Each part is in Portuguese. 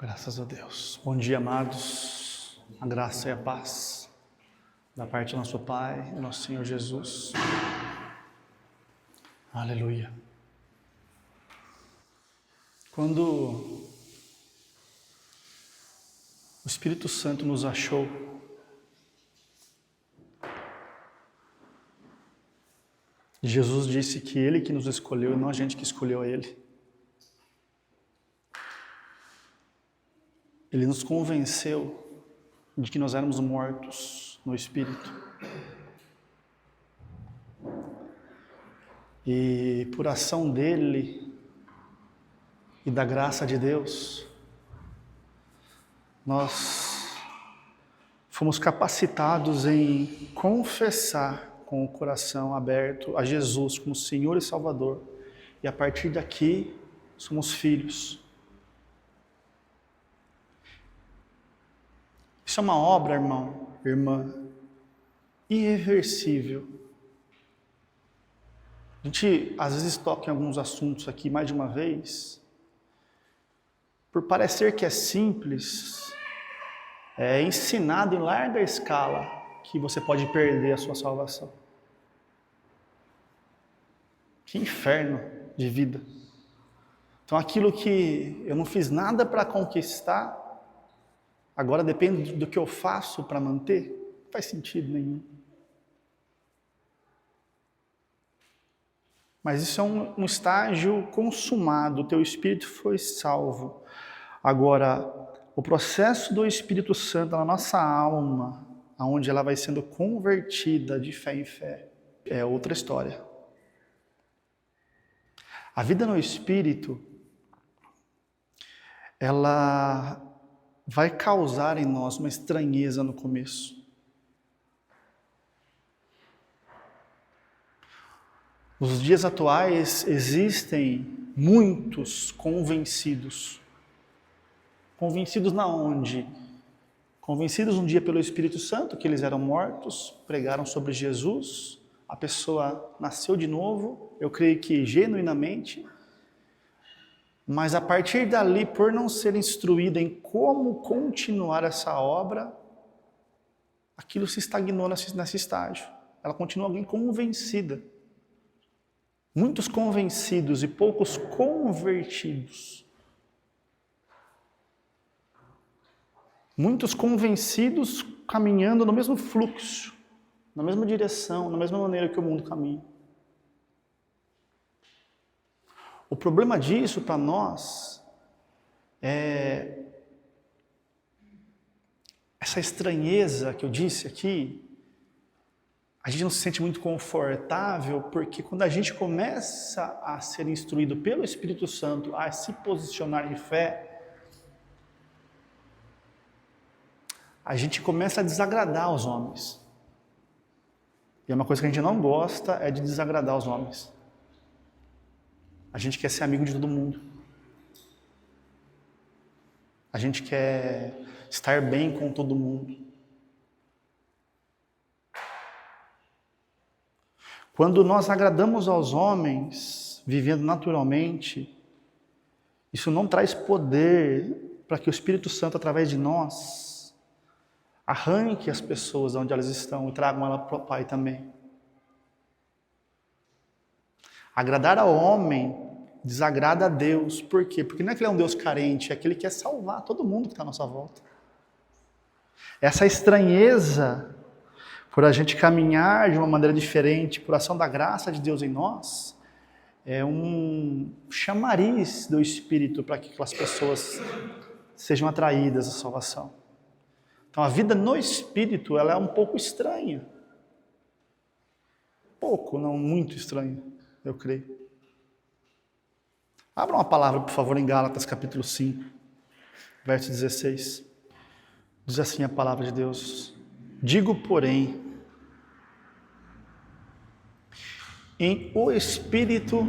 Graças a Deus. Bom dia, amados. A graça e a paz da parte do nosso Pai e nosso Senhor Jesus. Aleluia. Quando o Espírito Santo nos achou, Jesus disse que Ele que nos escolheu e não a gente que escolheu a Ele. Ele nos convenceu de que nós éramos mortos no Espírito. E por ação dele e da graça de Deus, nós fomos capacitados em confessar com o coração aberto a Jesus como Senhor e Salvador. E a partir daqui, somos filhos. Isso é uma obra, irmão, irmã, irreversível. A gente, às vezes, toca em alguns assuntos aqui mais de uma vez. Por parecer que é simples, é ensinado em larga escala que você pode perder a sua salvação. Que inferno de vida. Então, aquilo que eu não fiz nada para conquistar, agora depende do que eu faço para manter, não faz sentido nenhum. Mas isso é um estágio consumado, o teu espírito foi salvo. Agora, o processo do Espírito Santo na nossa alma, onde ela vai sendo convertida de fé em fé, é outra história. A vida no Espírito, ela vai causar em nós uma estranheza no começo. Nos dias atuais existem muitos convencidos. Convencidos na onde? Convencidos um dia pelo Espírito Santo que eles eram mortos, pregaram sobre Jesus, a pessoa nasceu de novo, eu creio que genuinamente, mas a partir dali, por não ser instruída em como continuar essa obra, aquilo se estagnou nesse estágio. Ela continua alguém convencida. Muitos convencidos e poucos convertidos. Muitos convencidos caminhando no mesmo fluxo, na mesma direção, na mesma maneira que o mundo caminha. O problema disso para nós é essa estranheza que eu disse aqui. A gente não se sente muito confortável porque quando a gente começa a ser instruído pelo Espírito Santo a se posicionar em fé, a gente começa a desagradar os homens. E é uma coisa que a gente não gosta, é de desagradar os homens. A gente quer ser amigo de todo mundo. A gente quer estar bem com todo mundo. Quando nós agradamos aos homens, vivendo naturalmente, isso não traz poder para que o Espírito Santo, através de nós, arranque as pessoas de onde elas estão e tragam elas para o Pai também. Agradar ao homem desagrada a Deus. Por quê? Porque não é que ele é um Deus carente, é que ele quer salvar todo mundo que está à nossa volta. Essa estranheza, por a gente caminhar de uma maneira diferente, por ação da graça de Deus em nós, é um chamariz do Espírito para que aquelas pessoas sejam atraídas à salvação. Então a vida no Espírito, ela é um pouco estranha. Pouco, não muito estranha, eu creio. Abra uma palavra, por favor, em Gálatas capítulo 5, verso 16. Diz assim a palavra de Deus: digo, porém, em o Espírito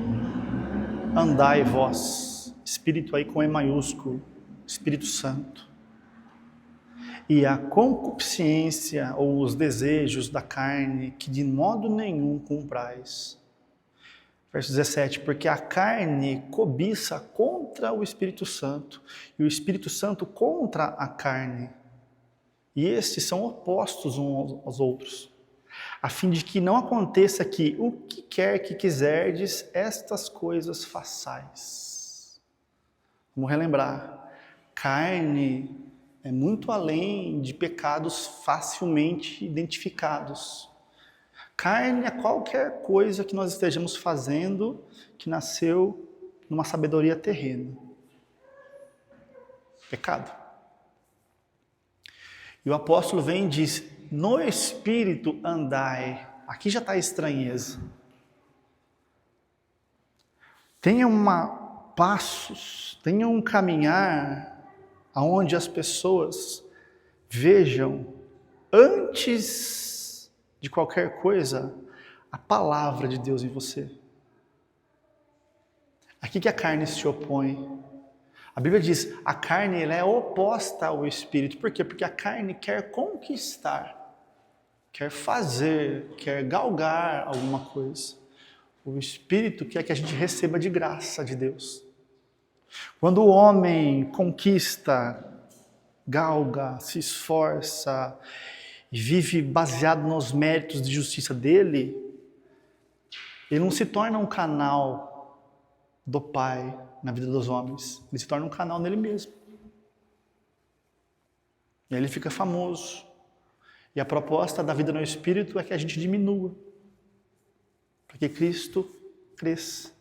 andai vós. Espírito aí com E maiúsculo, Espírito Santo. E a concupiscência ou os desejos da carne que de modo nenhum cumprais. Verso 17, porque a carne cobiça contra o Espírito Santo, e o Espírito Santo contra a carne. E estes são opostos uns aos outros, a fim de que não aconteça que o que quer que quiserdes, estas coisas façais. Vamos relembrar, carne é muito além de pecados facilmente identificados. Carne é qualquer coisa que nós estejamos fazendo que nasceu numa sabedoria terrena. Pecado. E o apóstolo vem e diz, no Espírito andai. Aqui já está a estranheza. Tenha passos, tenha um caminhar aonde as pessoas vejam antes de qualquer coisa a palavra de Deus em você. Aqui que a carne se opõe. A Bíblia diz, a carne ela é oposta ao Espírito. Por quê? Porque a carne quer conquistar, quer fazer, quer galgar alguma coisa. O Espírito quer que a gente receba de graça de Deus. Quando o homem conquista, galga, se esforça e vive baseado nos méritos de justiça dele, ele não se torna um canal do Pai na vida dos homens. Ele se torna um canal nele mesmo. E aí ele fica famoso. E a proposta da vida no Espírito é que a gente diminua, para que Cristo cresça.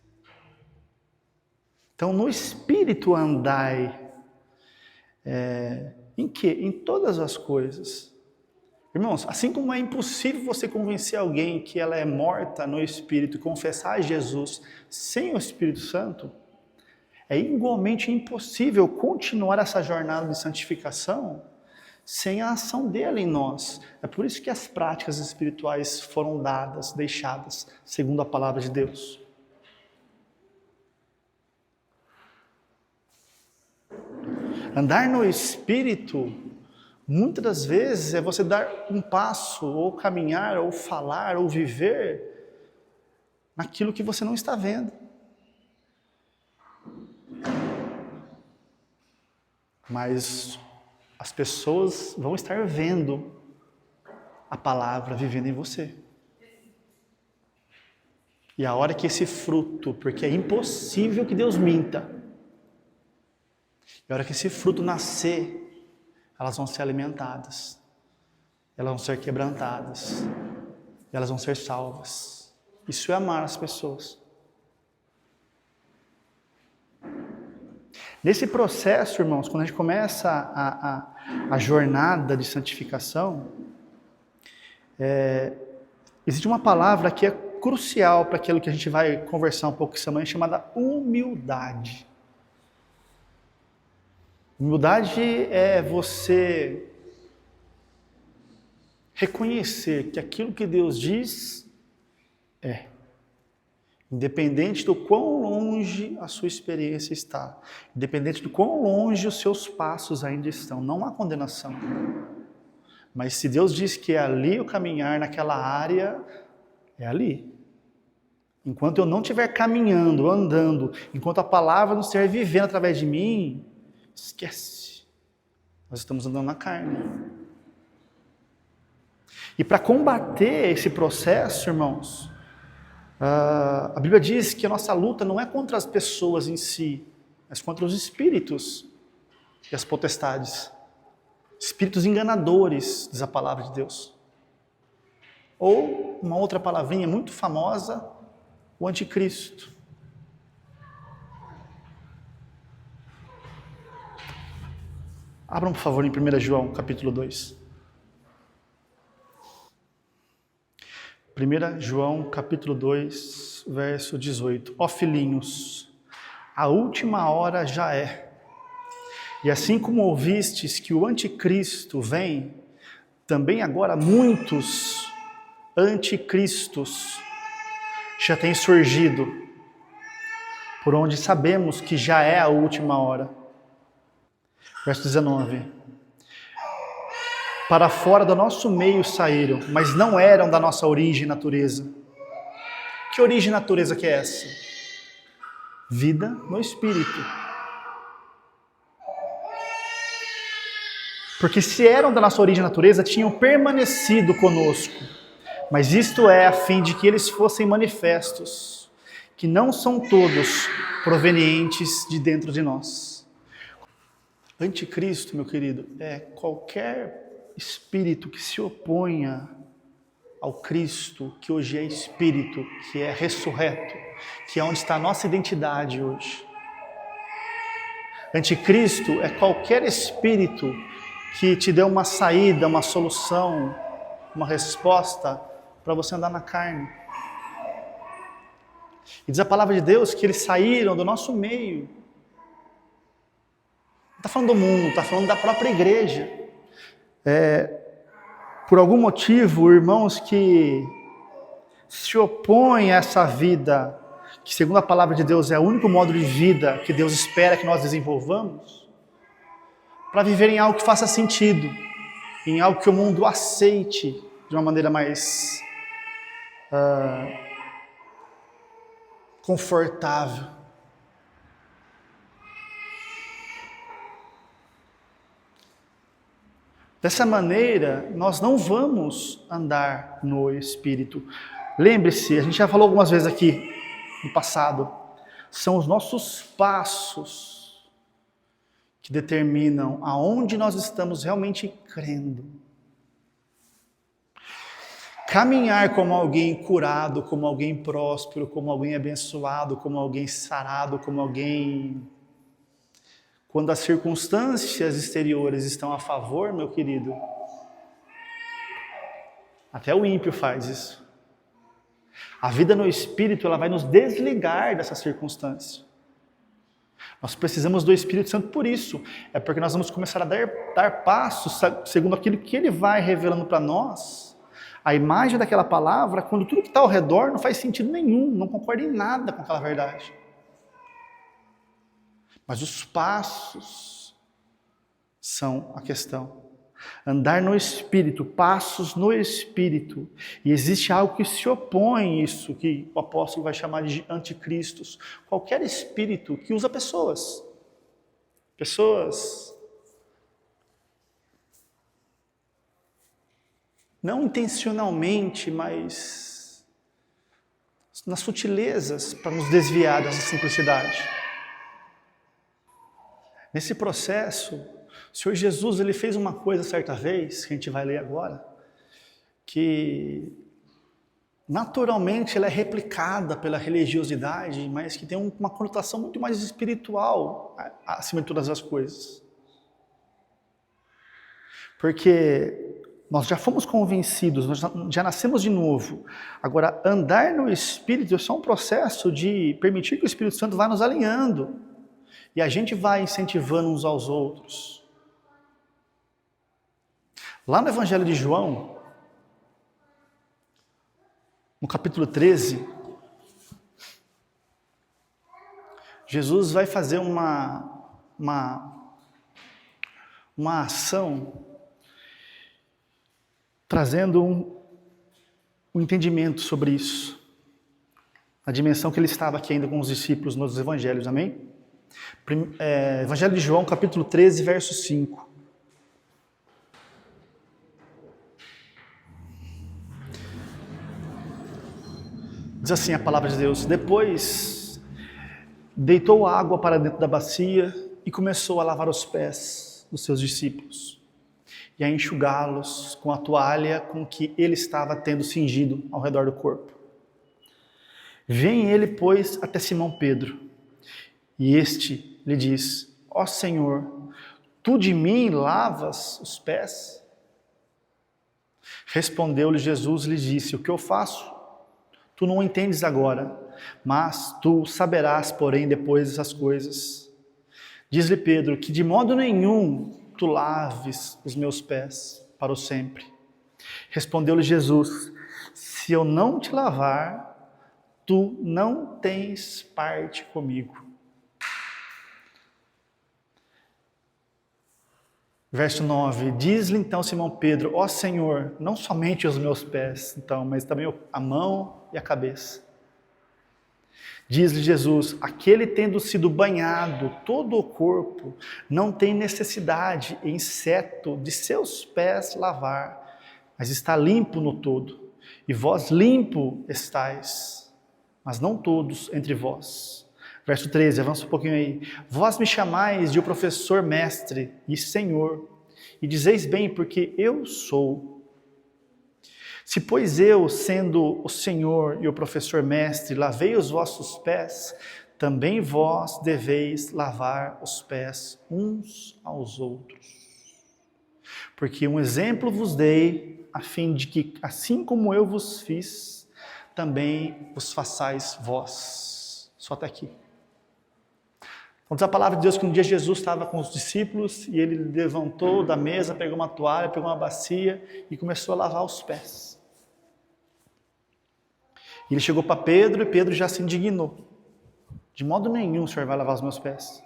Então, no Espírito andai. Em quê? Em todas as coisas. Irmãos, assim como é impossível você convencer alguém que ela é morta no Espírito e confessar a Jesus sem o Espírito Santo, é igualmente impossível continuar essa jornada de santificação sem a ação dele em nós. É por isso que as práticas espirituais foram dadas, deixadas, segundo a palavra de Deus. Andar no Espírito, muitas das vezes, é você dar um passo, ou caminhar, ou falar, ou viver naquilo que você não está vendo. Mas as pessoas vão estar vendo a palavra vivendo em você. E a hora que esse fruto, porque é impossível que Deus minta, e a hora que esse fruto nascer, elas vão ser alimentadas, elas vão ser quebrantadas, elas vão ser salvas. Isso é amar as pessoas. Nesse processo, irmãos, quando a gente começa a jornada de santificação, existe uma palavra que é crucial para aquilo que a gente vai conversar um pouco essa manhã, chamada humildade. Humildade é você reconhecer que aquilo que Deus diz é. Independente do quão longe a sua experiência está, independente do quão longe os seus passos ainda estão, não há condenação. Mas se Deus diz que é ali o caminhar naquela área, é ali. Enquanto eu não estiver caminhando, andando, enquanto a palavra não estiver vivendo através de mim, esquece. Nós estamos andando na carne. E para combater esse processo, irmãos, a Bíblia diz que a nossa luta não é contra as pessoas em si, mas contra os espíritos e as potestades. Espíritos enganadores, diz a palavra de Deus. Ou, uma outra palavrinha muito famosa, o anticristo. Abram, por favor, em 1 João, capítulo 2. 1 João, capítulo 2, verso 18. Ó filhinhos, a última hora já é. E assim como ouvistes que o anticristo vem, também agora muitos anticristos já têm surgido, por onde sabemos que já é a última hora. Verso 19. Para fora do nosso meio saíram, mas não eram da nossa origem e natureza. Que origem e natureza que é essa? Vida no Espírito. Porque se eram da nossa origem e natureza, tinham permanecido conosco. Mas isto é a fim de que eles fossem manifestos, que não são todos provenientes de dentro de nós. Anticristo, meu querido, é qualquer espírito que se oponha ao Cristo, que hoje é Espírito, que é ressurreto, que é onde está a nossa identidade hoje. Anticristo é qualquer espírito que te dê uma saída, uma solução, uma resposta para você andar na carne. E diz a palavra de Deus que eles saíram do nosso meio. Não está falando do mundo, está falando da própria igreja. Por algum motivo, irmãos que se opõem a essa vida, que segundo a palavra de Deus é o único modo de vida que Deus espera que nós desenvolvamos, para viver em algo que faça sentido, em algo que o mundo aceite de uma maneira mais confortável. Dessa maneira, nós não vamos andar no Espírito. Lembre-se, a gente já falou algumas vezes aqui no passado, são os nossos passos que determinam aonde nós estamos realmente crendo. Caminhar como alguém curado, como alguém próspero, como alguém abençoado, como alguém sarado, como alguém... Quando as circunstâncias exteriores estão a favor, meu querido, até o ímpio faz isso. A vida no Espírito, ela vai nos desligar dessa circunstância. Nós precisamos do Espírito Santo por isso. É porque nós vamos começar a dar passos segundo aquilo que Ele vai revelando para nós. A imagem daquela palavra, quando tudo que está ao redor não faz sentido nenhum, não concorda em nada com aquela verdade. Mas os passos são a questão. Andar no Espírito, passos no Espírito. E existe algo que se opõe a isso, que o apóstolo vai chamar de anticristos. Qualquer espírito que usa pessoas. Pessoas não intencionalmente, mas nas sutilezas para nos desviar dessa simplicidade. Nesse processo, o Senhor Jesus ele fez uma coisa certa vez, que a gente vai ler agora, que naturalmente ela é replicada pela religiosidade, mas que tem uma conotação muito mais espiritual acima de todas as coisas. Porque nós já fomos convencidos, nós já nascemos de novo. Agora, andar no Espírito é só um processo de permitir que o Espírito Santo vá nos alinhando. E a gente vai incentivando uns aos outros. Lá no Evangelho de João, no capítulo 13, Jesus vai fazer uma ação trazendo um entendimento sobre isso. A dimensão que ele estava aqui ainda com os discípulos nos evangelhos, amém? Evangelho de João, capítulo 13, verso 5. Diz assim a palavra de Deus: depois deitou água para dentro da bacia e começou a lavar os pés dos seus discípulos e a enxugá-los com a toalha com que ele estava tendo cingido ao redor do corpo. Vem ele, pois, até Simão Pedro. E este lhe diz: ó Senhor, tu de mim lavas os pés? Respondeu-lhe Jesus e lhe disse: o que eu faço, tu não entendes agora, mas tu saberás, porém, depois dessas coisas. Diz-lhe Pedro: que de modo nenhum tu laves os meus pés para o sempre. Respondeu-lhe Jesus: se eu não te lavar, tu não tens parte comigo. Verso 9, diz-lhe então Simão Pedro: ó Senhor, não somente os meus pés, então, mas também a mão e a cabeça. Diz-lhe Jesus: aquele tendo sido banhado todo o corpo, não tem necessidade em exceto de seus pés lavar, mas está limpo no todo. E vós limpo estáis, mas não todos entre vós. Verso 13, avança um pouquinho aí. Vós me chamais de o professor, mestre e senhor, e dizeis bem, porque eu sou. Se, pois eu, sendo o Senhor e o professor mestre, lavei os vossos pés, também vós deveis lavar os pés uns aos outros. Porque um exemplo vos dei, a fim de que, assim como eu vos fiz, também vos façais vós. Só até aqui. Então diz a palavra de Deus que um dia Jesus estava com os discípulos e ele levantou da mesa, pegou uma toalha, pegou uma bacia e começou a lavar os pés. Ele chegou para Pedro e Pedro já se indignou. De modo nenhum o Senhor vai lavar os meus pés.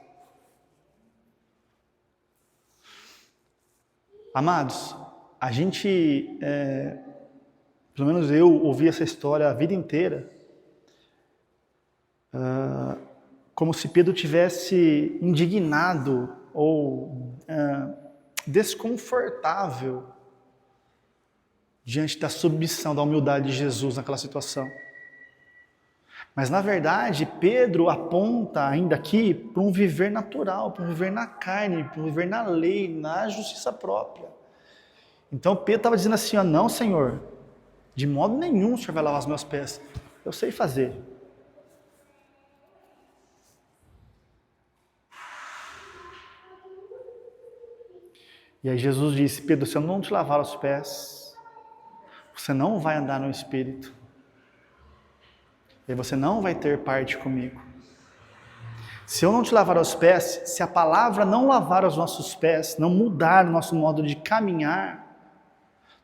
Amados, a gente, pelo menos eu ouvi essa história a vida inteira, como se Pedro tivesse indignado ou desconfortável diante da submissão, da humildade de Jesus naquela situação. Mas, na verdade, Pedro aponta ainda aqui para um viver natural, para um viver na carne, para um viver na lei, na justiça própria. Então, Pedro estava dizendo assim, não, Senhor, de modo nenhum o Senhor vai lavar os meus pés. Eu sei fazer. E aí Jesus disse, Pedro, se eu não te lavar os pés, você não vai andar no Espírito. E você não vai ter parte comigo. Se eu não te lavar os pés, se a palavra não lavar os nossos pés, não mudar o nosso modo de caminhar,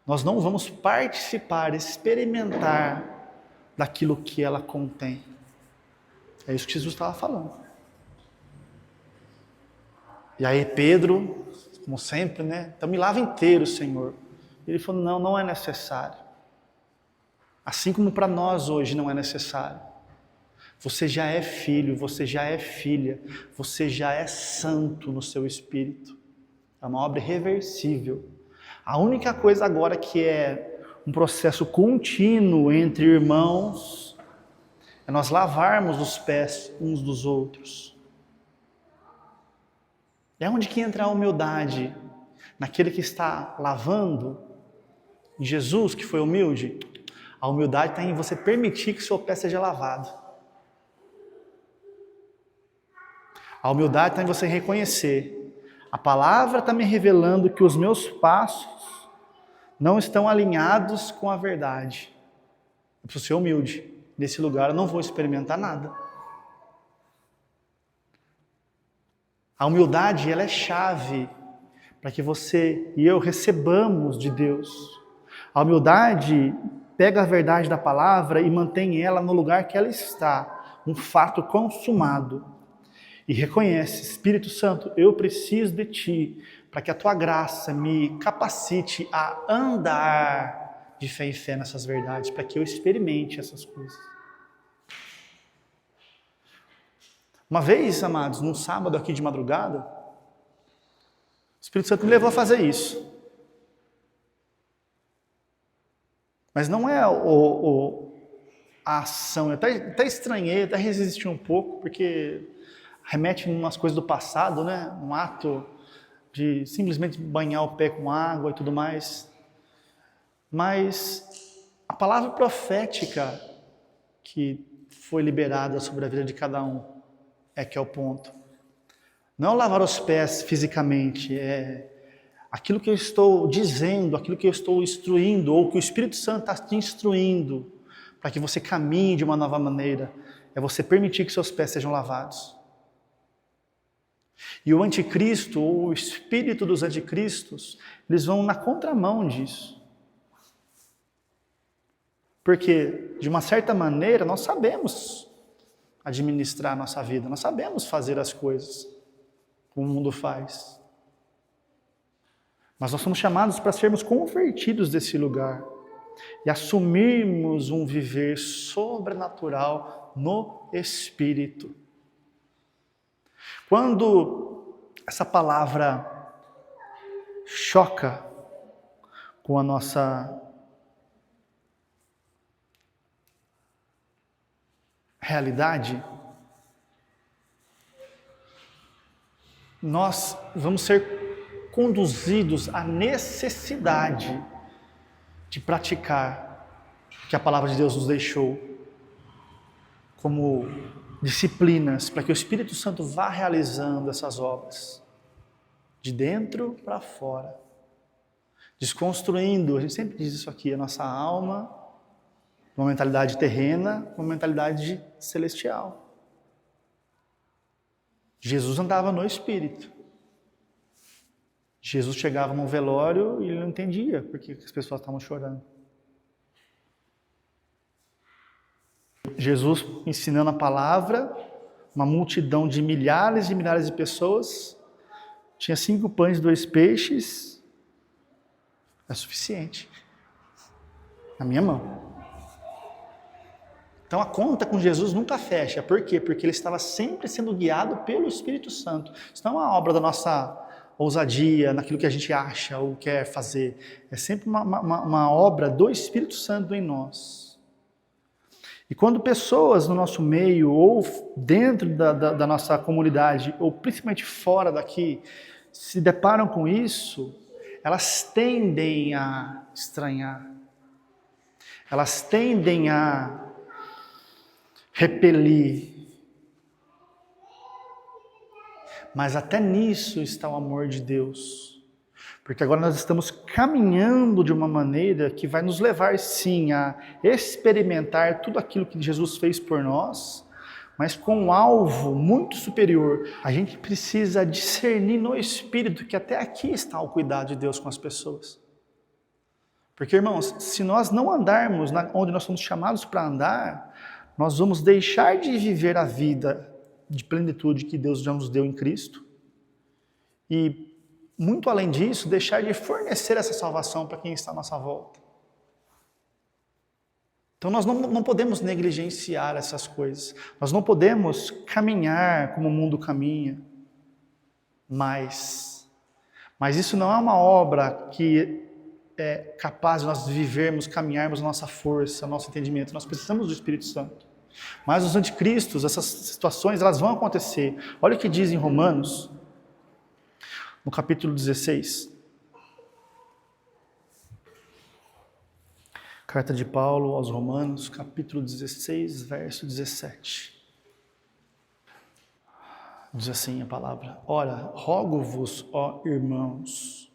nós não vamos participar, experimentar daquilo que ela contém. É isso que Jesus estava falando. E aí Pedro, como sempre, então me lava inteiro, Senhor. Ele falou, não é necessário. Assim como para nós hoje não é necessário. Você já é filho, você já é filha, você já é santo no seu espírito. É uma obra irreversível. A única coisa agora que é um processo contínuo entre irmãos é nós lavarmos os pés uns dos outros. É onde que entra a humildade, naquele que está lavando, em Jesus que foi humilde. A humildade está em você permitir que seu pé seja lavado. A humildade está em você reconhecer. A palavra está me revelando que os meus passos não estão alinhados com a verdade. Eu preciso ser humilde. Nesse lugar eu não vou experimentar nada. A humildade, ela é chave para que você e eu recebamos de Deus. A humildade pega a verdade da palavra e mantém ela no lugar que ela está, um fato consumado. E reconhece, Espírito Santo, eu preciso de Ti, para que a Tua graça me capacite a andar de fé em fé nessas verdades, para que eu experimente essas coisas. Uma vez, amados, num sábado aqui de madrugada, o Espírito Santo me levou a fazer isso. Mas não é a ação, eu até estranhei, até resisti um pouco, porque remete a umas coisas do passado, um ato de simplesmente banhar o pé com água e tudo mais. Mas a palavra profética que foi liberada sobre a vida de cada um é que é o ponto. Não lavar os pés fisicamente, é aquilo que eu estou dizendo, aquilo que eu estou instruindo, ou que o Espírito Santo está te instruindo, para que você caminhe de uma nova maneira, é você permitir que seus pés sejam lavados. E o anticristo, ou o espírito dos anticristos, eles vão na contramão disso. Porque, de uma certa maneira, nós sabemos administrar a nossa vida, nós sabemos fazer as coisas como o mundo faz. Mas nós somos chamados para sermos convertidos desse lugar. e assumirmos um viver sobrenatural no Espírito. Quando essa palavra choca com a nossa realidade, nós vamos ser conduzidos à necessidade de praticar o que a palavra de Deus nos deixou como disciplinas, para que o Espírito Santo vá realizando essas obras, de dentro para fora, desconstruindo, a gente sempre diz isso aqui, a nossa alma, uma mentalidade terrena, uma mentalidade celestial. Jesus andava no Espírito. Jesus chegava num velório e ele não entendia por que as pessoas estavam chorando. Jesus ensinando a palavra, uma multidão de milhares e milhares de pessoas, tinha 5 pães e 2 peixes, é suficiente, na minha mão. Então a conta com Jesus nunca fecha. Por quê? Porque ele estava sempre sendo guiado pelo Espírito Santo. Isso não é uma obra da nossa ousadia, naquilo que a gente acha ou quer fazer. É sempre uma obra do Espírito Santo em nós. E quando pessoas no nosso meio, ou dentro da nossa comunidade, ou principalmente fora daqui, se deparam com isso, elas tendem a estranhar. Elas tendem a repelir. Mas até nisso está o amor de Deus. Porque agora nós estamos caminhando de uma maneira que vai nos levar sim a experimentar tudo aquilo que Jesus fez por nós, mas com um alvo muito superior. A gente precisa discernir no Espírito que até aqui está o cuidado de Deus com as pessoas. Porque, irmãos, se nós não andarmos onde nós somos chamados para andar, nós vamos deixar de viver a vida de plenitude que Deus já nos deu em Cristo e, muito além disso, deixar de fornecer essa salvação para quem está à nossa volta. Então nós não podemos negligenciar essas coisas, nós não podemos caminhar como o mundo caminha, mas isso não é uma obra que é capaz de nós vivermos, caminharmos a nossa força, o nosso entendimento. Nós precisamos do Espírito Santo. Mas os anticristos, essas situações, elas vão acontecer. Olha o que diz em Romanos, no capítulo 16. Carta de Paulo aos Romanos, capítulo 16, verso 17. Diz assim a palavra: Ora, rogo-vos, ó irmãos,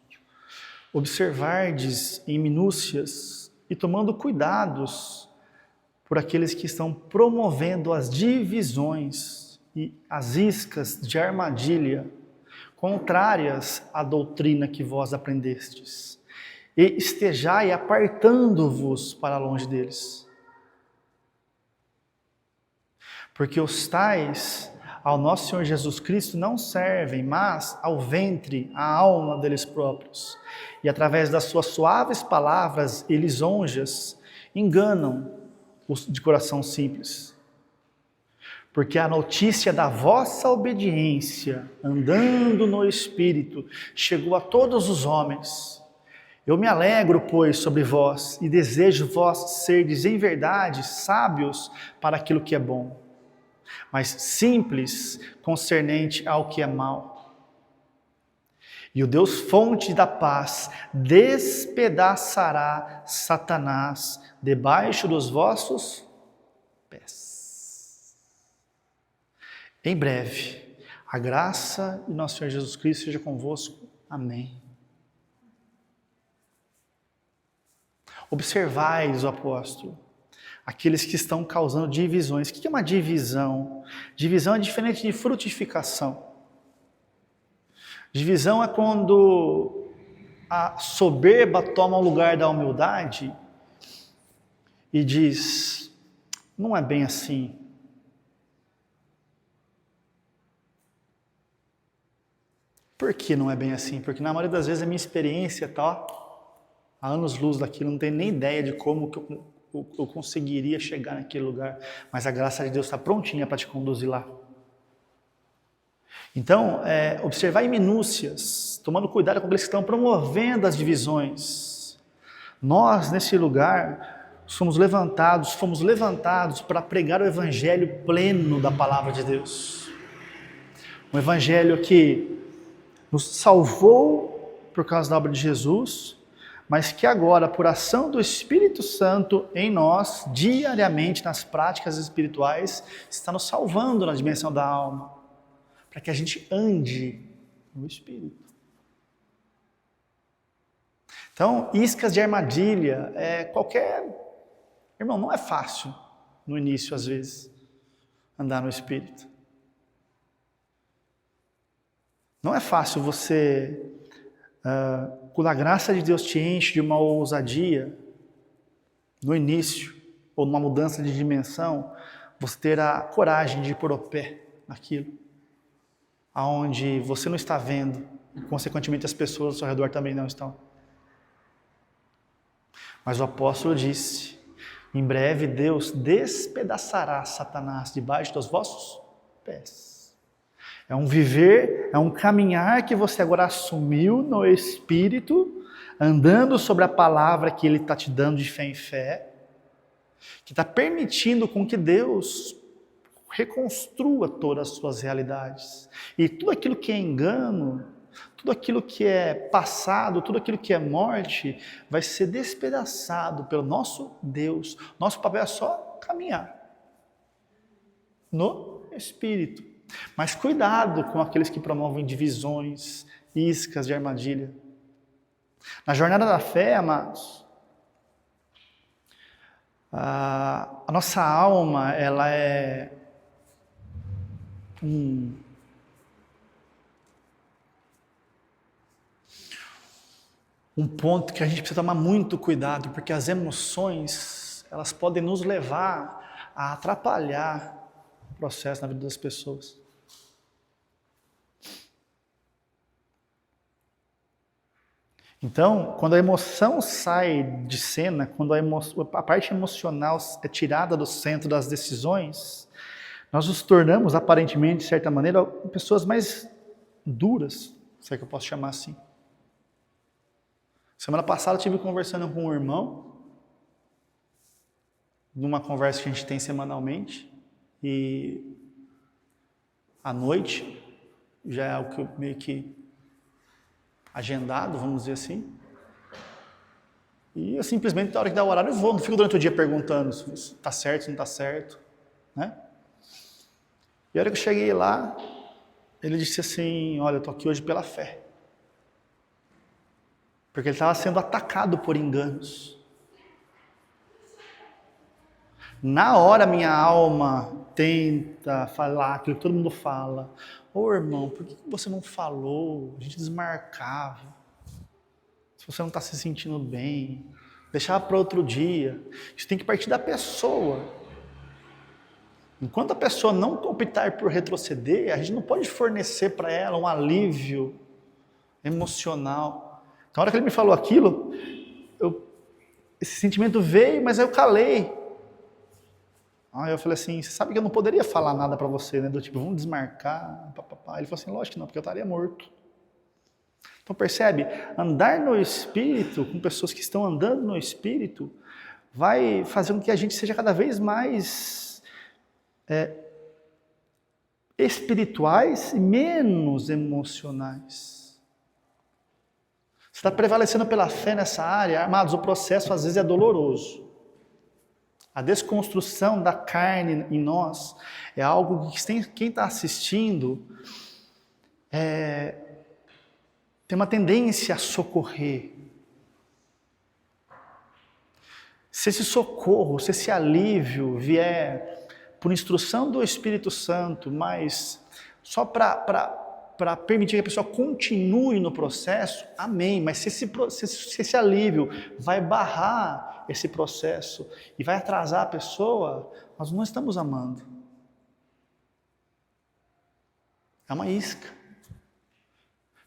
observardes em minúcias e tomando cuidados por aqueles que estão promovendo as divisões e as iscas de armadilha contrárias à doutrina que vós aprendestes, e estejai apartando-vos para longe deles. Porque os tais ao nosso Senhor Jesus Cristo não servem, mas ao ventre, à alma deles próprios. E através das suas suaves palavras e lisonjas, enganam os de coração simples. Porque a notícia da vossa obediência, andando no Espírito, chegou a todos os homens. Eu me alegro, pois, sobre vós, e desejo vós serdes em verdade sábios para aquilo que é bom, mas simples concernente ao que é mal. E o Deus fonte da paz despedaçará Satanás debaixo dos vossos pés. Em breve, a graça de nosso Senhor Jesus Cristo seja convosco. Amém. Observai, diz o apóstolo, aqueles que estão causando divisões. O que é uma divisão? Divisão é diferente de frutificação. Divisão é quando a soberba toma o lugar da humildade e diz: não é bem assim. Por que não é bem assim? Porque na maioria das vezes a minha experiência está há anos-luz daquilo, não tenho nem ideia de como que eu conseguiria chegar naquele lugar, mas a graça de Deus está prontinha para te conduzir lá. Então, observar em minúcias, tomando cuidado com aqueles que estão promovendo as divisões. Nós, nesse lugar, fomos levantados para pregar o evangelho pleno da palavra de Deus. Um evangelho que nos salvou por causa da obra de Jesus, mas que agora, por ação do Espírito Santo em nós, diariamente nas práticas espirituais, está nos salvando na dimensão da alma, para que a gente ande no Espírito. Então, iscas de armadilha, Irmão, não é fácil no início, às vezes, andar no Espírito. Não é fácil você, quando a graça de Deus te enche de uma ousadia, no início, ou numa mudança de dimensão, você ter a coragem de pôr o pé naquilo, aonde você não está vendo, e consequentemente as pessoas ao seu redor também não estão. Mas o apóstolo disse, em breve Deus despedaçará Satanás debaixo dos vossos pés. É um viver, é um caminhar que você agora assumiu no Espírito, andando sobre a palavra que Ele está te dando de fé em fé, que está permitindo com que Deus reconstrua todas as suas realidades. E tudo aquilo que é engano, tudo aquilo que é passado, tudo aquilo que é morte, vai ser despedaçado pelo nosso Deus. Nosso papel é só caminhar no Espírito. Mas cuidado com aqueles que promovem divisões, iscas de armadilha. Na jornada da fé, amados, a nossa alma, ela é um ponto que a gente precisa tomar muito cuidado, porque as emoções, elas podem nos levar a atrapalhar o processo na vida das pessoas. Então, quando a emoção sai de cena, quando a parte emocional é tirada do centro das decisões, nós nos tornamos, aparentemente, de certa maneira, pessoas mais duras, se é que eu posso chamar assim. Semana passada eu estive conversando com um irmão, numa conversa que a gente tem semanalmente, e à noite, já é algo que eu meio que agendado, vamos dizer assim, e eu simplesmente, na hora que dá o horário, eu vou, não fico durante o dia perguntando se está certo, se não está certo, né? E a hora que eu cheguei lá, ele disse assim, olha, eu estou aqui hoje pela fé. Porque ele estava sendo atacado por enganos. Na hora minha alma tenta falar aquilo que todo mundo fala. Ô irmão, por que você não falou? A gente desmarcava. Se você não está se sentindo bem, deixava para outro dia. Isso tem que partir da pessoa. Enquanto a pessoa não optar por retroceder, a gente não pode fornecer para ela um alívio emocional. Então, na hora que ele me falou aquilo, esse sentimento veio, mas aí eu calei. Aí eu falei assim, você sabe que eu não poderia falar nada para você, né? Do tipo, vamos desmarcar, papapá. Ele falou assim, lógico que não, porque eu estaria morto. Então percebe, andar no Espírito, com pessoas que estão andando no Espírito, vai fazer com que a gente seja cada vez mais espirituais e menos emocionais. Você está prevalecendo pela fé nessa área, amados, o processo às vezes é doloroso. A desconstrução da carne em nós é algo que quem está assistindo tem uma tendência a socorrer. Se esse socorro, se esse alívio vier por instrução do Espírito Santo, mas só para permitir que a pessoa continue no processo, amém. Mas se esse alívio vai barrar esse processo e vai atrasar a pessoa, nós não estamos amando. É uma isca.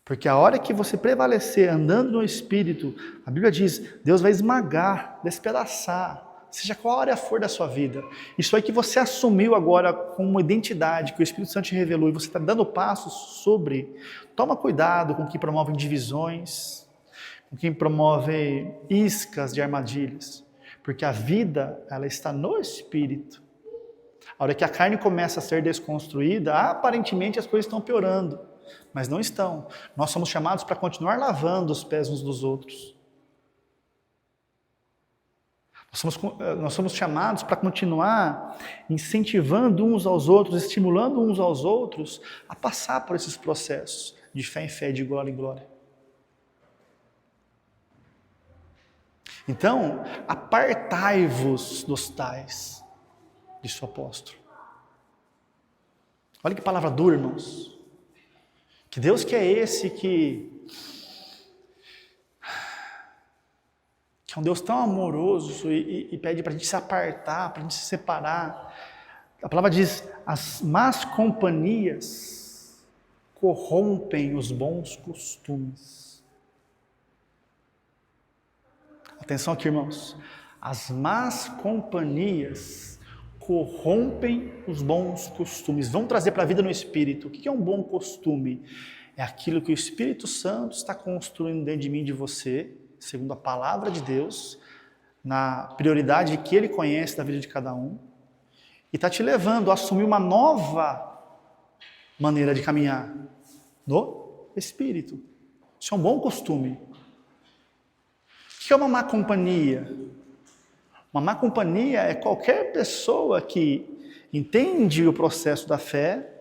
Porque a hora que você prevalecer andando no Espírito, a Bíblia diz, Deus vai esmagar, despedaçar, seja qual área for da sua vida. Isso aí que você assumiu agora como uma identidade que o Espírito Santo te revelou e você está dando passos sobre, toma cuidado com quem promove divisões, com quem promove iscas de armadilhas, porque a vida, ela está no Espírito. A hora que a carne começa a ser desconstruída, aparentemente as coisas estão piorando, mas não estão. Nós somos chamados para continuar lavando os pés uns dos outros. Nós somos chamados para continuar incentivando uns aos outros, estimulando uns aos outros a passar por esses processos de fé em fé, de glória em glória. Então, apartai-vos dos tais, disse o apóstolo. Olha que palavra dura, irmãos. Que Deus que é esse que é um Deus tão amoroso e pede para a gente se apartar, para a gente se separar. A palavra diz, as más companhias corrompem os bons costumes. Atenção aqui, irmãos. As más companhias corrompem os bons costumes. Vamos trazer para a vida no Espírito. O que é um bom costume? É aquilo que o Espírito Santo está construindo dentro de mim e de você, segundo a palavra de Deus, na prioridade que Ele conhece da vida de cada um, e está te levando a assumir uma nova maneira de caminhar no Espírito. Isso é um bom costume. O que é uma má companhia? Uma má companhia é qualquer pessoa que entende o processo da fé,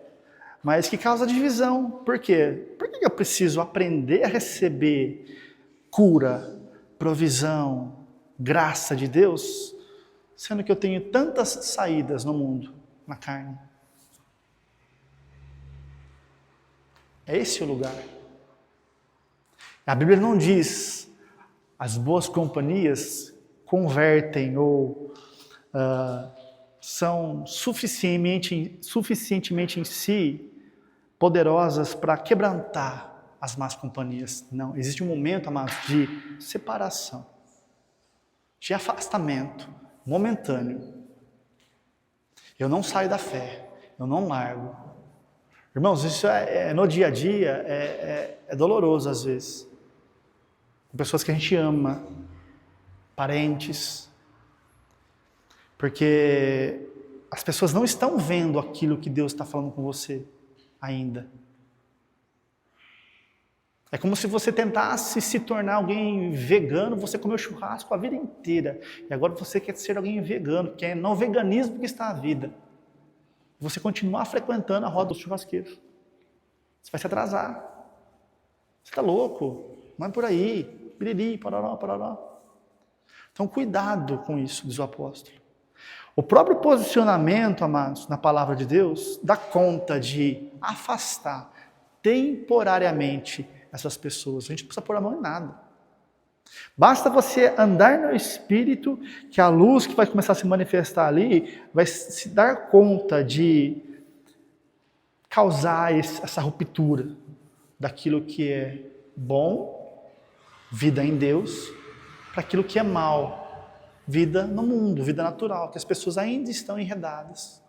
mas que causa divisão. Por quê? Por que eu preciso aprender a receber cura, provisão, graça de Deus, sendo que eu tenho tantas saídas no mundo, na carne? É esse o lugar. A Bíblia não diz as boas companhias convertem ou são suficientemente em si poderosas para quebrantar as más companhias. Não, existe um momento, amados, de separação, de afastamento momentâneo. Eu não saio da fé, eu não largo. Irmãos, isso no dia a dia é doloroso às vezes. Com pessoas que a gente ama, parentes, porque as pessoas não estão vendo aquilo que Deus está falando com você ainda. É como se você tentasse se tornar alguém vegano, você comeu churrasco a vida inteira, e agora você quer ser alguém vegano, que é no veganismo que está a vida. Você continuar frequentando a roda dos churrasqueiros. Você vai se atrasar. Você está louco, não é por aí. Piriri, parará, parará. Então cuidado com isso, diz o apóstolo. O próprio posicionamento, amados, na palavra de Deus, dá conta de afastar temporariamente essas pessoas. A gente não precisa pôr a mão em nada. Basta você andar no Espírito, que a luz que vai começar a se manifestar ali, vai se dar conta de causar essa ruptura daquilo que é bom, vida em Deus, para aquilo que é mal, vida no mundo, vida natural, que as pessoas ainda estão enredadas.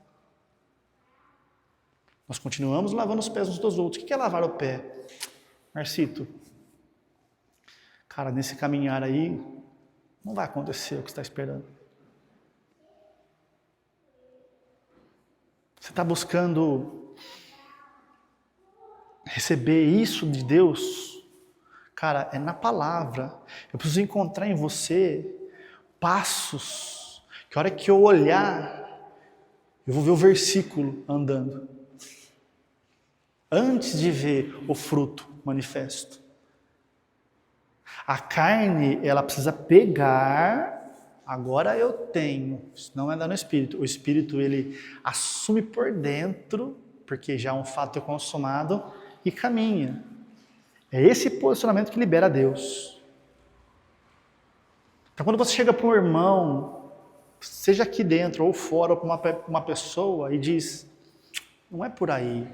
Nós continuamos lavando os pés uns dos outros. O que é lavar o pé? Marcito, cara, nesse caminhar aí, não vai acontecer o que você está esperando. Você está buscando receber isso de Deus? Cara, é na palavra. Eu preciso encontrar em você passos, que a hora que eu olhar, eu vou ver o versículo andando, antes de ver o fruto manifesto. A carne, ela precisa pegar, agora eu tenho, isso não é dar no Espírito. O Espírito, ele assume por dentro, porque já é um fato consumado, e caminha. É esse posicionamento que libera Deus. Então quando você chega para um irmão, seja aqui dentro ou fora, ou para uma pessoa, e diz, não é por aí.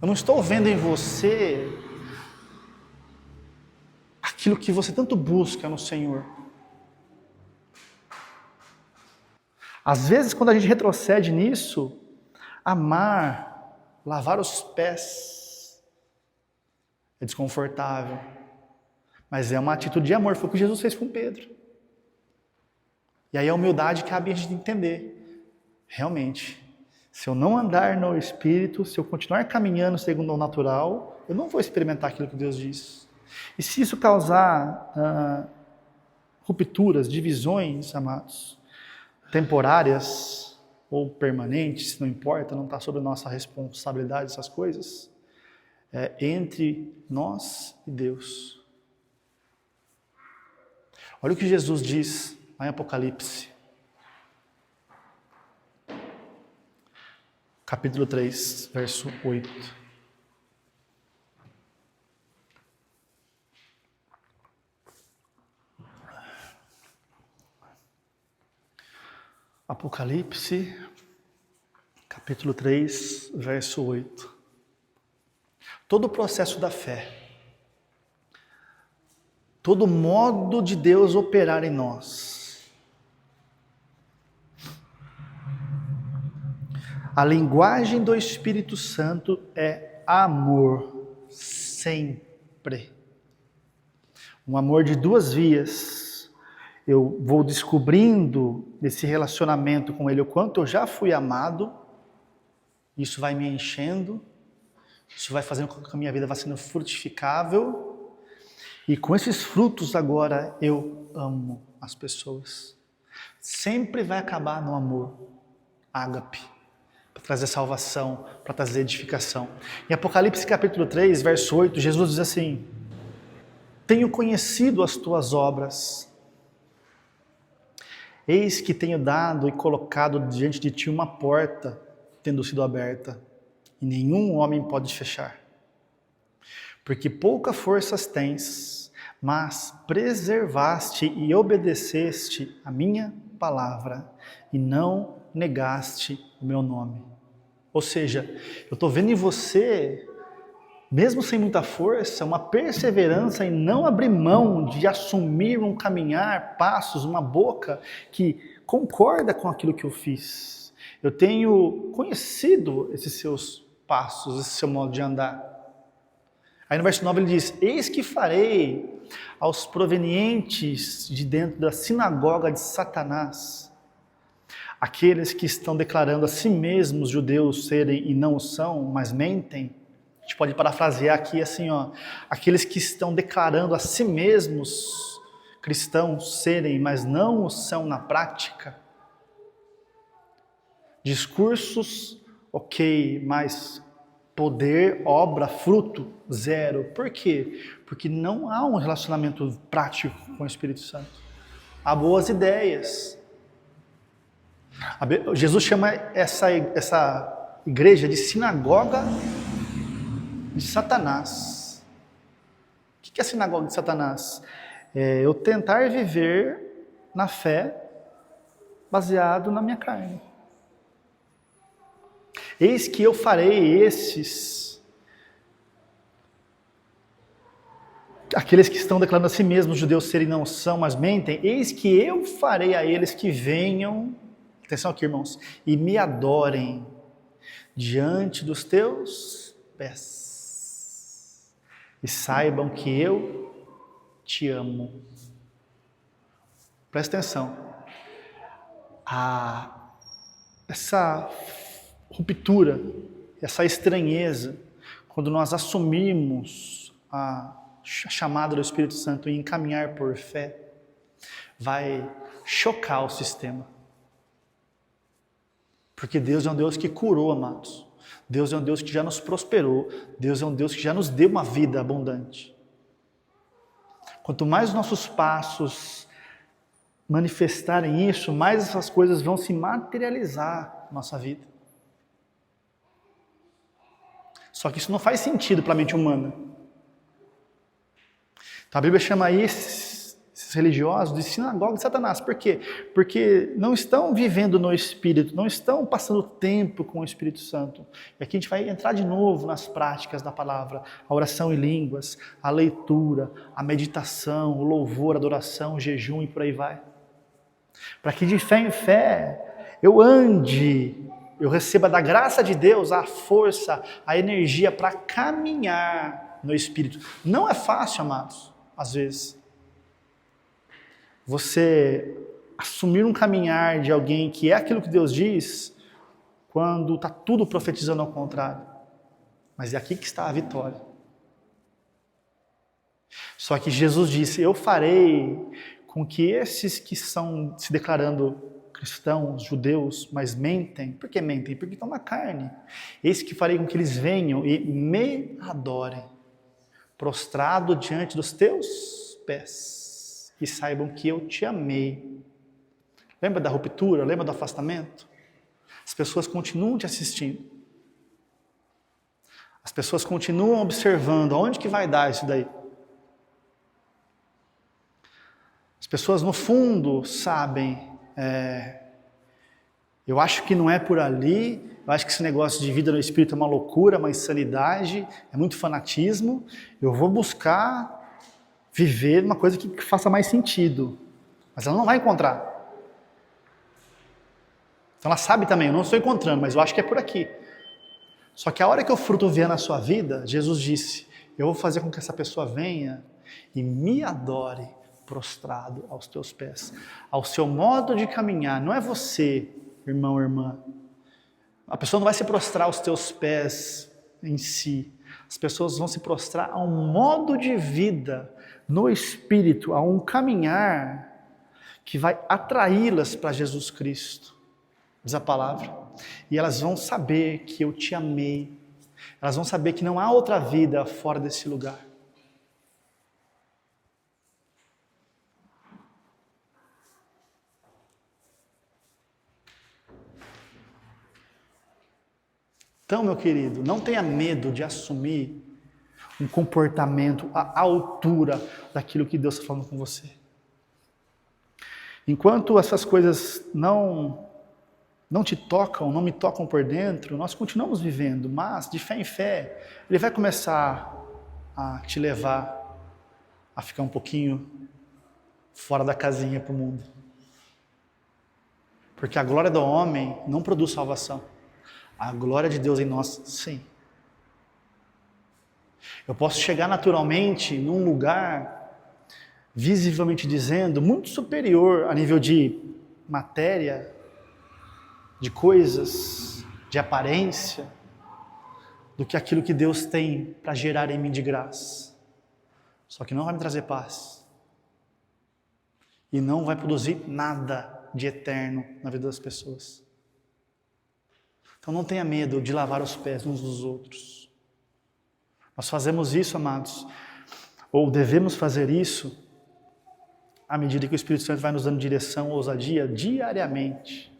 Eu não estou vendo em você aquilo que você tanto busca no Senhor. Às vezes, quando a gente retrocede nisso, amar, lavar os pés, é desconfortável. Mas é uma atitude de amor, foi o que Jesus fez com Pedro. E aí a humildade cabe a gente entender. Realmente, se eu não andar no Espírito, se eu continuar caminhando segundo o natural, eu não vou experimentar aquilo que Deus diz. E se isso causar rupturas, divisões, amados, temporárias ou permanentes, não importa, não está sob nossa responsabilidade essas coisas, entre nós e Deus. Olha o que Jesus diz lá em Apocalipse, capítulo 3, verso 8. Apocalipse, capítulo 3, verso 8. Todo o processo da fé, todo modo de Deus operar em nós, a linguagem do Espírito Santo é amor, sempre. Um amor de duas vias. Eu vou descobrindo nesse relacionamento com Ele o quanto eu já fui amado, isso vai me enchendo, isso vai fazendo com que a minha vida vá sendo frutificável, e com esses frutos agora eu amo as pessoas. Sempre vai acabar no amor, ágape, para trazer salvação, para trazer edificação. Em Apocalipse capítulo 3, verso 8, Jesus diz assim: tenho conhecido as tuas obras, eis que tenho dado e colocado diante de ti uma porta, tendo sido aberta, e nenhum homem pode fechar. Porque pouca forças tens, mas preservaste e obedeceste a minha palavra, e não negaste o meu nome. Ou seja, eu estou vendo em você, mesmo sem muita força, uma perseverança em não abrir mão de assumir um caminhar, passos, uma boca que concorda com aquilo que eu fiz. Eu tenho conhecido esses seus passos, esse seu modo de andar. Aí no verso 9 ele diz: eis que farei aos provenientes de dentro da sinagoga de Satanás, aqueles que estão declarando a si mesmos judeus serem e não o são, mas mentem. A gente pode parafrasear aqui assim, aqueles que estão declarando a si mesmos cristãos serem, mas não o são na prática. Discursos, ok, mas poder, obra, fruto, zero. Por quê? Porque não há um relacionamento prático com o Espírito Santo. Há boas ideias. Jesus chama essa igreja de sinagoga de Satanás. O que é a sinagoga de Satanás? É eu tentar viver na fé baseado na minha carne. Eis que eu farei aqueles que estão declarando a si mesmos judeus serem não são, mas mentem, eis que eu farei a eles que venham, atenção aqui irmãos, e me adorem diante dos teus pés, e saibam que eu te amo. Presta atenção, essa ruptura, essa estranheza, quando nós assumimos a chamada do Espírito Santo e encaminhar por fé, vai chocar o sistema. Porque Deus é um Deus que curou, amados. Deus é um Deus que já nos prosperou. Deus é um Deus que já nos deu uma vida abundante. Quanto mais os nossos passos manifestarem isso, mais essas coisas vão se materializar na nossa vida. Só que isso não faz sentido para a mente humana. Então a Bíblia chama esses religiosos, de sinagoga de Satanás. Por quê? Porque não estão vivendo no Espírito, não estão passando tempo com o Espírito Santo. E aqui a gente vai entrar de novo nas práticas da palavra, a oração em línguas, a leitura, a meditação, o louvor, a adoração, o jejum e por aí vai. Para que de fé em fé eu ande, eu receba da graça de Deus a força, a energia para caminhar no Espírito. Não é fácil, amados, às vezes. Você assumir um caminhar de alguém que é aquilo que Deus diz, quando está tudo profetizando ao contrário. Mas é aqui que está a vitória. Só que Jesus disse, eu farei com que esses que estão se declarando cristãos, judeus, mas mentem. Por que mentem? Porque estão na carne. Eis que farei com que eles venham e me adorem, prostrado diante dos teus pés, e saibam que eu te amei. Lembra da ruptura? Lembra do afastamento? As pessoas continuam te assistindo. As pessoas continuam observando. Aonde que vai dar isso daí? As pessoas no fundo sabem, eu acho que não é por ali, eu acho que esse negócio de vida no Espírito é uma loucura, uma insanidade, é muito fanatismo, eu vou buscar viver uma coisa que faça mais sentido, mas ela não vai encontrar. Então ela sabe também, eu não estou encontrando, mas eu acho que é por aqui. Só que a hora que o fruto vier na sua vida, Jesus disse, eu vou fazer com que essa pessoa venha e me adore prostrado aos teus pés, ao seu modo de caminhar. Não é você, irmão, irmã. A pessoa não vai se prostrar aos teus pés em si. As pessoas vão se prostrar a um modo de vida no Espírito, a um caminhar que vai atraí-las para Jesus Cristo, diz a palavra. E elas vão saber que eu te amei. Elas vão saber que não há outra vida fora desse lugar. Então, meu querido, não tenha medo de assumir um comportamento à altura daquilo que Deus está falando com você. Enquanto essas coisas não te tocam, não me tocam por dentro, nós continuamos vivendo, mas de fé em fé, Ele vai começar a te levar a ficar um pouquinho fora da casinha para o mundo. Porque a glória do homem não produz salvação. A glória de Deus em nós, sim. Eu posso chegar naturalmente num lugar, visivelmente dizendo, muito superior a nível de matéria, de coisas, de aparência, do que aquilo que Deus tem para gerar em mim de graça. Só que não vai me trazer paz. E não vai produzir nada de eterno na vida das pessoas. Então não tenha medo de lavar os pés uns dos outros. Nós fazemos isso, amados, ou devemos fazer isso, à medida que o Espírito Santo vai nos dando direção, ousadia, diariamente.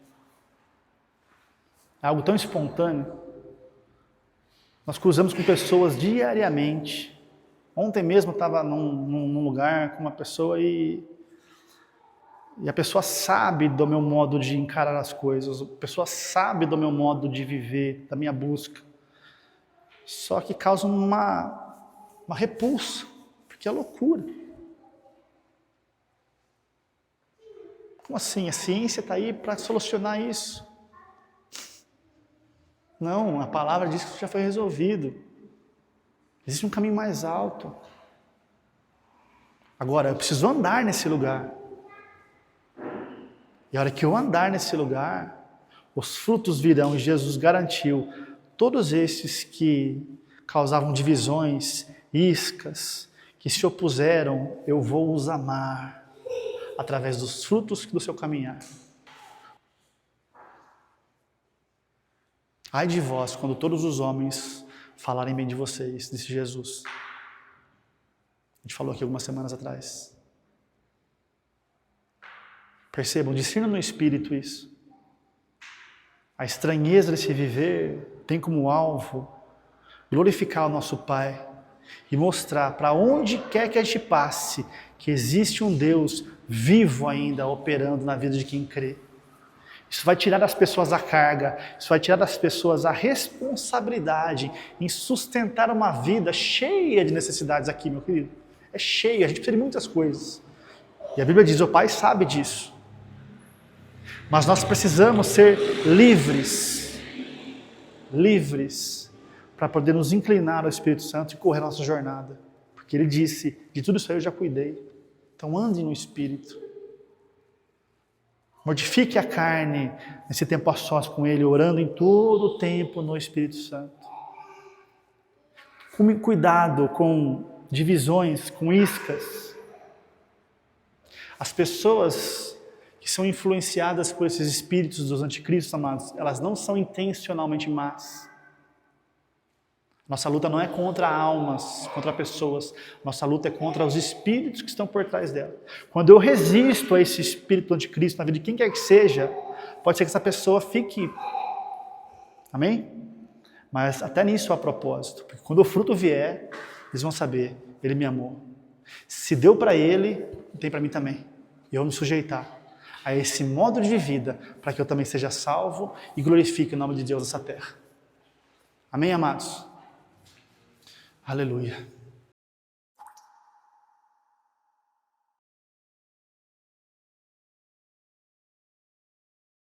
É algo tão espontâneo. Nós cruzamos com pessoas diariamente. Ontem mesmo eu estava num lugar com uma pessoa e a pessoa sabe do meu modo de encarar as coisas, a pessoa sabe do meu modo de viver, da minha busca. Só que causa uma repulsa, porque é loucura. Como assim? A ciência está aí para solucionar isso? Não, a palavra diz que isso já foi resolvido. Existe um caminho mais alto. Agora, eu preciso andar nesse lugar. E a hora que eu andar nesse lugar, os frutos virão, e Jesus garantiu, todos esses que causavam divisões, iscas, que se opuseram, eu vou os amar, através dos frutos do seu caminhar. Ai de vós, quando todos os homens falarem bem de vocês, disse Jesus. A gente falou aqui algumas semanas atrás. Percebam, discernam no Espírito isso. A estranheza desse viver tem como alvo glorificar o nosso Pai e mostrar para onde quer que a gente passe que existe um Deus vivo ainda operando na vida de quem crê. Isso vai tirar das pessoas a carga, isso vai tirar das pessoas a responsabilidade em sustentar uma vida cheia de necessidades aqui, meu querido. É cheia, a gente precisa de muitas coisas. E a Bíblia diz, o Pai sabe disso. Mas nós precisamos ser livres, para poder nos inclinar ao Espírito Santo e correr a nossa jornada. Porque Ele disse, de tudo isso aí eu já cuidei. Então ande no Espírito. Mortifique a carne nesse tempo a sós com Ele, orando em todo o tempo no Espírito Santo. Cuidado com divisões, com iscas. As pessoas que são influenciadas por esses espíritos dos anticristos, amados, elas não são intencionalmente más. Nossa luta não é contra almas, contra pessoas. Nossa luta é contra os espíritos que estão por trás dela. Quando eu resisto a esse espírito do anticristo na vida de quem quer que seja, pode ser que essa pessoa fique. Amém? Mas até nisso há propósito. Porque quando o fruto vier, eles vão saber, ele me amou. Se deu para ele, tem para mim também. E eu vou me sujeitar a esse modo de vida, para que eu também seja salvo e glorifique o nome de Deus nessa terra. Amém, amados? Aleluia.